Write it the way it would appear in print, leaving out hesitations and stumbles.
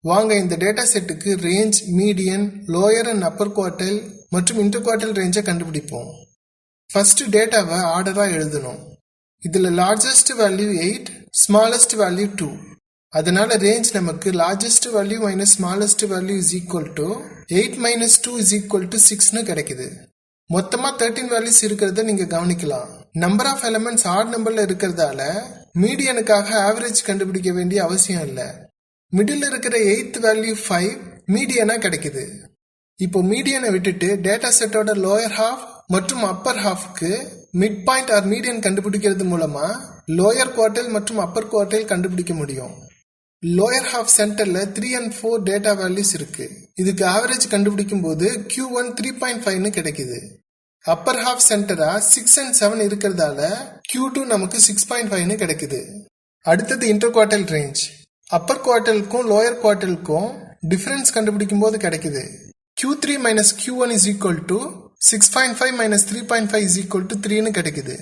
வாங்க இந்த டேட்டா செட்டுக்கு range, median, lower and upper quartile மற்றும் இன்டர் குவார்டைல் ரேஞ்சை கண்டுபிடிப்போம். ஃபர்ஸ்ட் டேட்டாவை ஆர்டரா எழுதணும். இதுல லார்ஜஸ்ட் வேல்யூ 8, ஸ்மாலஸ்ட் வேல்யூ 2. அதனால ரேஞ்ச் நமக்கு largest value minus smallest value is equal to 8 minus 2 is equal to 6ன்னு கிடைக்குது. மொத்தமா 13 வேல்யூஸ் இருக்கிறத நீங்க கவனிக்கலாம். நம்பர் ஆஃப் எலிமெண்ட்ஸ் ஆட் நம்பர்ல இருக்கிறதால மீடியனுக்காக ஆவரேஜ் கண்டுபிடிக்க வேண்டிய அவசியம் இல்லை. மிடில் இருக்கிற 8th வேல்யூ 5 மீடியனா கிடைக்குது. இப்போ மீடியனை விட்டுட்டு டேட்டா செட்டோட லோயர் ஹாஃப் மற்றும் அப்பர் ஹாஃப்க்கு மிட் பாயிண்ட் ஆர் மீடியன் கண்டுபிடிக்கிறது மூலமா லோயர் குவார்டைல் மற்றும் அப்பர் குவார்டைல் கண்டுபிடிக்க முடியும். லோயர் ஹாஃப் சென்டர்ல 3 and 4 டேட்டா வேல்யூஸ் இருக்கு. இதுக்கு ஆவரேஜ் கண்டுபிடிக்கும் போது Q1 3.5ன்னு கிடைக்குது. அப்பர் ஹாஃப் சென்டரா 6 and 7 இருக்கிறதால Q2 நமக்கு 6.5ன்னு கிடைக்குது. அடுத்தது இன்டர் குவார்டைல் ரேஞ்ச். அப்பர் குவார்டைலுக்கும் லோயர் குவார்டைலுக்கும் டிஃபரன்ஸ் கண்டுபிடிக்கும் போது கிடைக்குது. Q3 minus Q1 is equal to 6.5 minus 3.5 is equal to 3ன்னு கிடைக்குது.